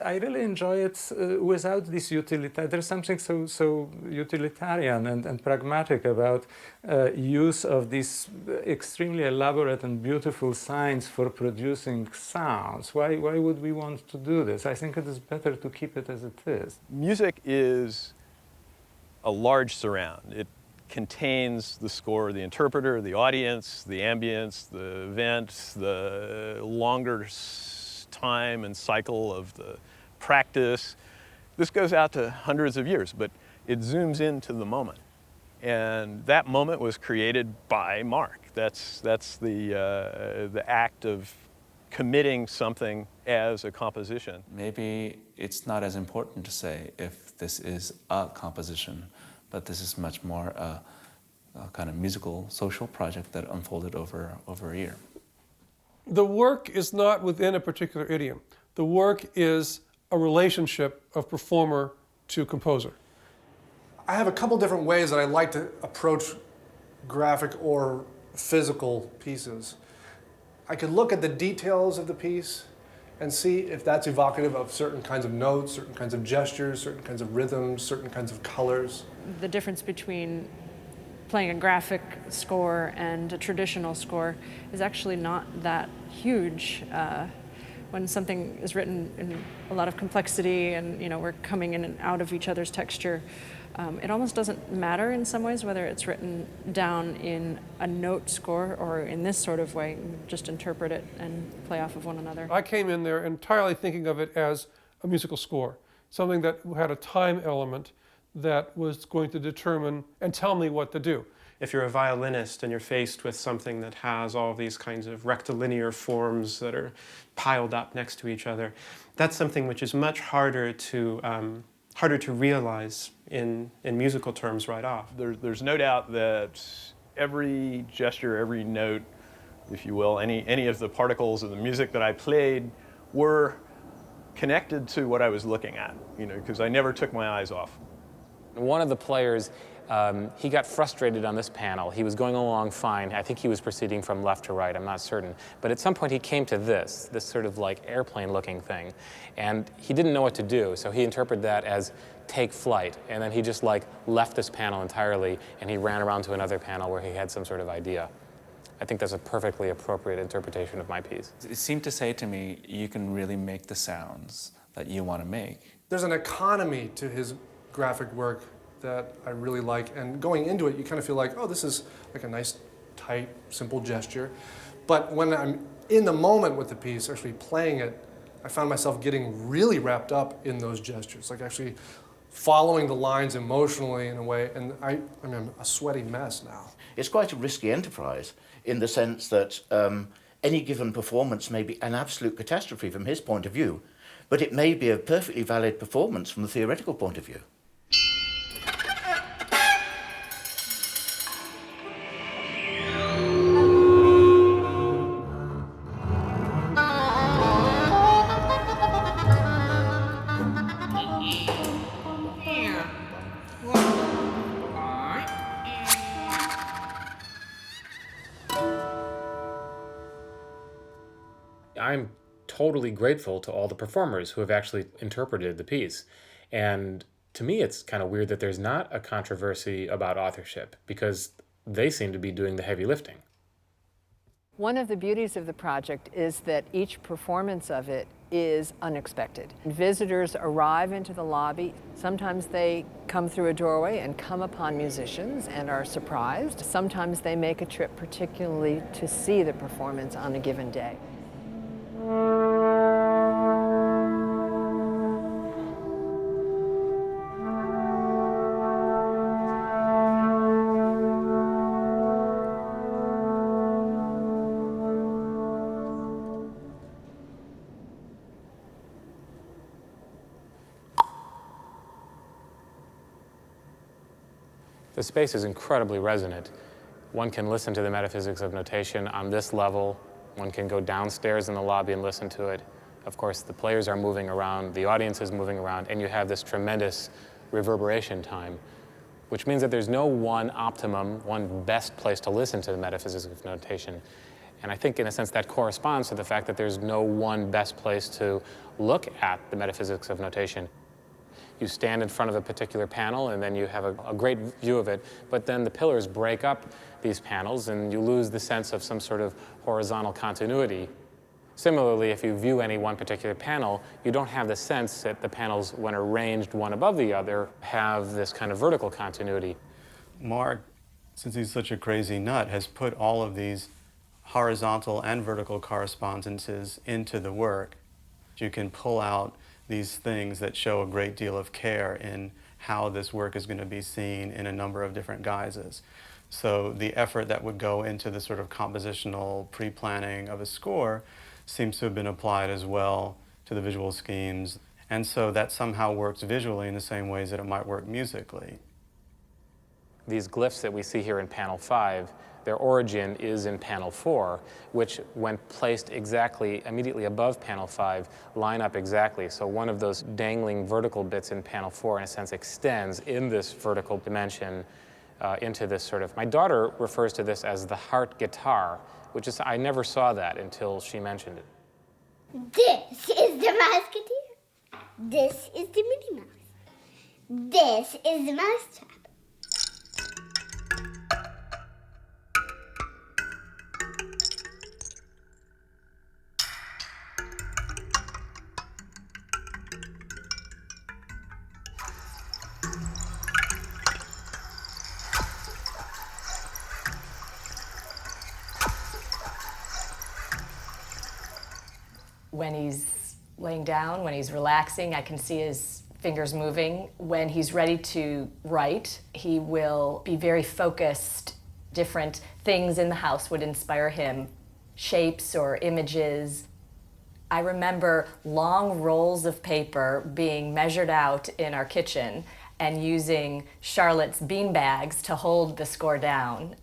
I really enjoy it without this utilitarian. There's something so utilitarian and pragmatic about use of these extremely elaborate and beautiful signs for producing sounds. Why would we want to do this? I think it is better to keep it as it is. Music is a large surround. It contains the score, the interpreter, the audience, the ambience, the event, the longer time and cycle of the practice. This goes out to hundreds of years, but it zooms into the moment. And that moment was created by Mark. That's the act of committing something as a composition. Maybe it's not as important to say if this is a composition, but this is much more a kind of musical, social project that unfolded over a year. The work is not within a particular idiom. The work is a relationship of performer to composer. I have a couple different ways that I like to approach graphic or physical pieces. I could look at the details of the piece and see if that's evocative of certain kinds of notes, certain kinds of gestures, certain kinds of rhythms, certain kinds of colors. The difference between playing a graphic score and a traditional score is actually not that huge. When something is written in a lot of complexity and we're coming in and out of each other's texture, it almost doesn't matter in some ways whether it's written down in a note score or in this sort of way, just interpret it and play off of one another. I came in there entirely thinking of it as a musical score, something that had a time element that was going to determine and tell me what to do. If you're a violinist and you're faced with something that has all these kinds of rectilinear forms that are piled up next to each other, that's something which is much harder to realize in musical terms right off. There's no doubt that every gesture, every note, if you will, any of the particles of the music that I played were connected to what I was looking at, because I never took my eyes off. One of the players, he got frustrated on this panel. He was going along fine. I think he was proceeding from left to right, I'm not certain. But at some point he came to this sort of like airplane-looking thing. And he didn't know what to do, so he interpreted that as take flight. And then he just left this panel entirely, and he ran around to another panel where he had some sort of idea. I think that's a perfectly appropriate interpretation of my piece. It seemed to say to me, you can really make the sounds that you want to make. There's an economy to his graphic work that I really like, and going into it you kind of feel like, oh, this is like a nice, tight, simple gesture. But when I'm in the moment with the piece, actually playing it, I found myself getting really wrapped up in those gestures, like actually following the lines emotionally in a way, and I'm a sweaty mess now. It's quite a risky enterprise in the sense that any given performance may be an absolute catastrophe from his point of view, but it may be a perfectly valid performance from the theoretical point of view. I'm totally grateful to all the performers who have actually interpreted the piece. And to me, it's kind of weird that there's not a controversy about authorship, because they seem to be doing the heavy lifting. One of the beauties of the project is that each performance of it is unexpected. Visitors arrive into the lobby. Sometimes they come through a doorway and come upon musicians and are surprised. Sometimes they make a trip particularly to see the performance on a given day. The space is incredibly resonant. One can listen to the metaphysics of notation on this level. One can go downstairs in the lobby and listen to it. Of course, the players are moving around, the audience is moving around, and you have this tremendous reverberation time, which means that there's no one optimum, one best place to listen to the metaphysics of notation. And I think in a sense that corresponds to the fact that there's no one best place to look at the metaphysics of notation. You stand in front of a particular panel and then you have a great view of it, but then the pillars break up these panels and you lose the sense of some sort of horizontal continuity. Similarly, if you view any one particular panel, you don't have the sense that the panels, when arranged one above the other, have this kind of vertical continuity. Mark, since he's such a crazy nut, has put all of these horizontal and vertical correspondences into the work. You can pull out these things that show a great deal of care in how this work is going to be seen in a number of different guises. So the effort that would go into the sort of compositional pre-planning of a score seems to have been applied as well to the visual schemes. And so that somehow works visually in the same ways that it might work musically. These glyphs that we see here in panel 5, their origin is in panel 4, which, when placed exactly immediately above panel 5, line up exactly. So one of those dangling vertical bits in panel 4, in a sense, extends in this vertical dimension into this sort of... My daughter refers to this as the heart guitar, which is, I never saw that until she mentioned it. This is the Musketeer. This is the Minnie Mouse. This is the Mousetrap. When he's laying down, when he's relaxing, I can see his fingers moving. When he's ready to write, he will be very focused. Different things in the house would inspire him, shapes or images. I remember long rolls of paper being measured out in our kitchen and using Charlotte's bean bags to hold the score down.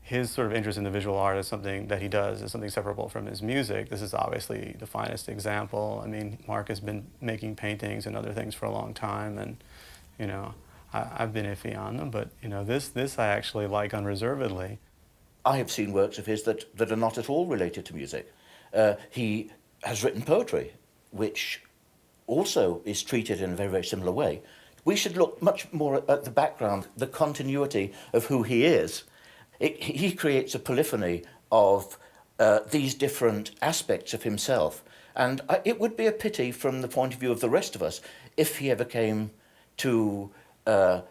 His sort of interest in the visual art is something that he does, is something separable from his music. This is obviously the finest example. I mean, Mark has been making paintings and other things for a long time, and, you know, I've been iffy on them, but, you know, this I actually like unreservedly. I have seen works of his that are not at all related to music. He has written poetry, which also is treated in a very, very similar way. We should look much more at the background, the continuity of who he is. He creates a polyphony of these different aspects of himself. And it would be a pity from the point of view of the rest of us if he ever came to a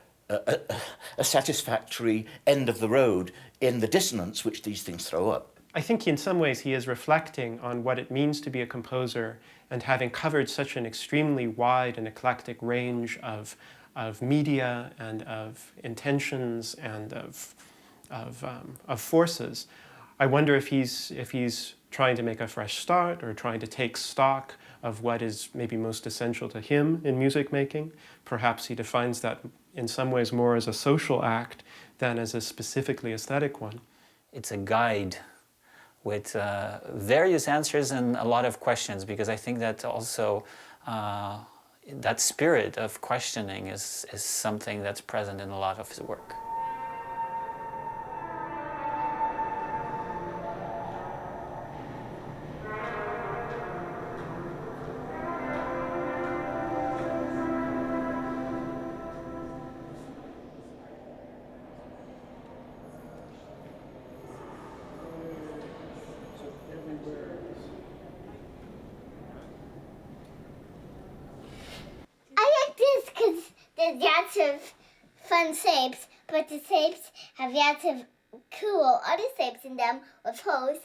satisfactory end of the road in the dissonance which these things throw up. I think in some ways he is reflecting on what it means to be a composer, and having covered such an extremely wide and eclectic range of media and of intentions and of forces. I wonder if he's trying to make a fresh start or trying to take stock of what is maybe most essential to him in music making. Perhaps he defines that in some ways more as a social act than as a specifically aesthetic one. It's a guide with various answers and a lot of questions, because I think that also that spirit of questioning is something that's present in a lot of his work. There's lots of fun shapes, but the shapes have lots of cool other shapes in them with holes.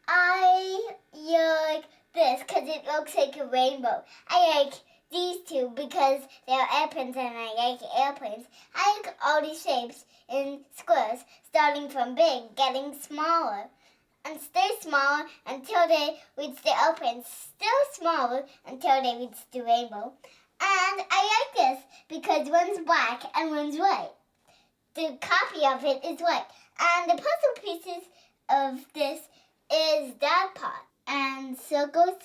I like this because it looks like a rainbow. I like these two because they're airplanes and I like airplanes. I like all these shapes in squares, starting from big, getting smaller, and stay smaller until they reach the airplanes, still smaller until they reach the rainbow. And I like this because one's black and one's white. The copy of it is white. And the puzzle pieces of this is that part and circles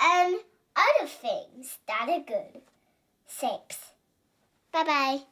and other things that are good shapes. Bye-bye.